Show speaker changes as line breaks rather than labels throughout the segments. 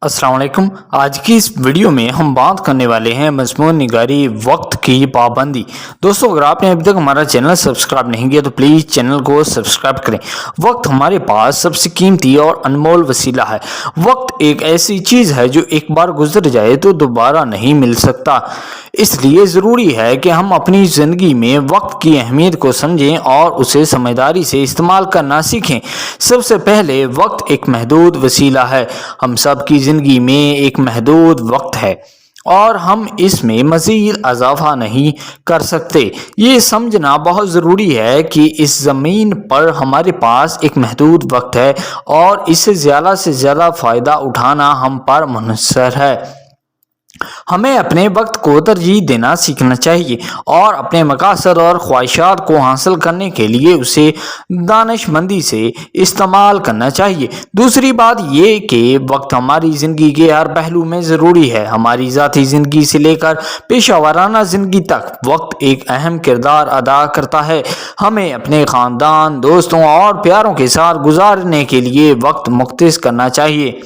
अस्सलाम वालेकुम। आज की इस वीडियो में हम बात करने वाले हैं मजमून निगारी वक्त की पाबंदी। दोस्तों, अगर आपने अभी तक हमारा चैनल सब्सक्राइब नहीं किया तो प्लीज़ चैनल को सब्सक्राइब करें। वक्त हमारे पास सबसे कीमती और अनमोल वसीला है। वक्त एक ऐसी चीज़ है जो एक बार गुजर जाए तो दोबारा नहीं मिल सकता। इसलिए ज़रूरी है कि हम अपनी ज़िंदगी में वक्त की अहमियत को समझें और उसे समझदारी से इस्तेमाल करना सीखें। सबसे पहले, वक्त एक महदूद वसीला है। हम सब की ज़िंदगी में एक महदूद वक्त है और हम इसमें मज़ीद इजाफा नहीं कर सकते। ये समझना बहुत ज़रूरी है कि इस ज़मीन पर हमारे पास एक महदूद वक्त है और इससे ज़्यादा से ज़्यादा फ़ायदा उठाना हम पर मुनहसर है। हमें अपने वक्त को तरजीह देना सीखना चाहिए और अपने मकासद और ख्वाहिशात को हासिल करने के लिए उसे दानिशमंदी से इस्तेमाल करना चाहिए। दूसरी बात ये कि वक्त हमारी ज़िंदगी के हर पहलू में ज़रूरी है। हमारी ज़ाती ज़िंदगी से लेकर पेशा वाराना ज़िंदगी तक वक्त एक अहम किरदार अदा करता है। हमें अपने ख़ानदान, दोस्तों और प्यारों के साथ गुजारने के लिए वक्त मुख्तस करना चाहिए।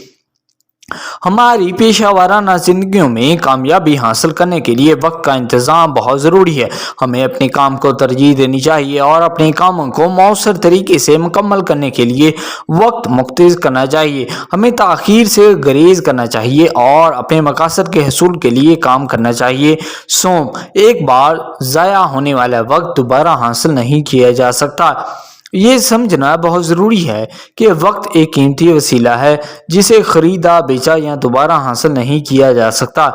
हमारी पेशा वाराना जिंदगियों में कामयाबी हासिल करने के लिए वक्त का इंतज़ाम बहुत ज़रूरी है। हमें अपने काम को तरजीह देनी चाहिए और अपने कामों को मौसर तरीके से मुकम्मल करने के लिए वक्त मुख्तस करना चाहिए। हमें ताख़ीर से गुरेज करना चाहिए और अपने मकासद के हसूल के लिए काम करना चाहिए। एक बार ज़ाया होने वाला वक्त दोबारा हासिल नहीं किया जा सकता। ये समझना बहुत ज़रूरी है कि वक्त एक कीमती वसीला है जिसे ख़रीदा, बेचा या दोबारा हासिल नहीं किया जा सकता।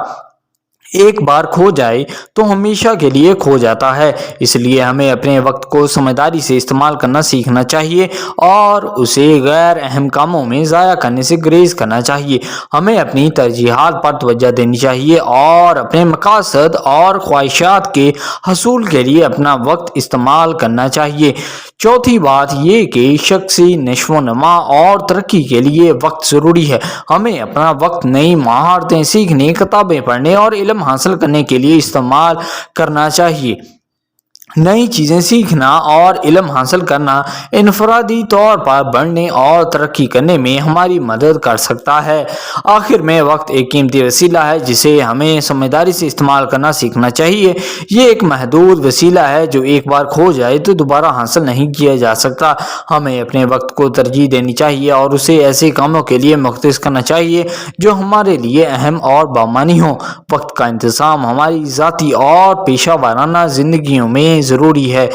एक बार खो जाए तो हमेशा के लिए खो जाता है। इसलिए हमें अपने वक्त को समझदारी से इस्तेमाल करना सीखना चाहिए और उसे गैर अहम कामों में ज़ाया करने से गुरेज करना चाहिए। हमें अपनी तरजीहात पर तवज्जो देनी चाहिए और अपने मकासद और ख्वाहिशात के हसूल के लिए अपना वक्त इस्तेमाल करना चाहिए। चौथी बात ये कि शख्सी नशो-नमा और तरक्की के लिए वक्त ज़रूरी है। हमें अपना वक्त नई महारतें सीखने, किताबें पढ़ने और इल्म हासिल करने के लिए इस्तेमाल करना चाहिए। नई चीज़ें सीखना और इल्म हासिल करना इनफरादी तौर पर बढ़ने और तरक्की करने में हमारी मदद कर सकता है। आखिर में, वक्त एक कीमती वसीला है जिसे हमें समझदारी से इस्तेमाल करना सीखना चाहिए। ये एक महदूद वसीला है जो एक बार खो जाए तो दोबारा हासिल नहीं किया जा सकता। हमें अपने वक्त को तरजीह देनी चाहिए और उसे ऐसे कामों के लिए मुख्तस करना चाहिए जो हमारे लिए अहम और बामानी हो। वक्त का इंतज़ाम हमारी ज़ाती और पेशा वाराना ज़िंदगियों में ज़रूरी है।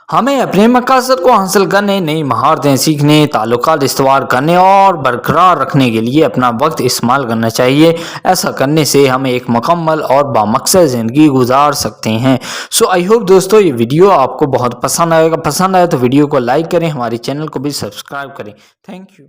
हमें अपने मकासद को हासिल करने, नई महारतें सीखने, ताल्लुकात इस्तवार करने और बरकरार रखने के लिए अपना वक्त इस्तेमाल करना चाहिए। ऐसा करने से हम एक मुकम्मल और बामकसद ज़िंदगी गुजार सकते हैं। सो आई होप दोस्तों ये वीडियो आपको बहुत पसंद आएगा। पसंद आए तो वीडियो को लाइक करें, हमारे चैनल को भी सब्सक्राइब करें। Thank you.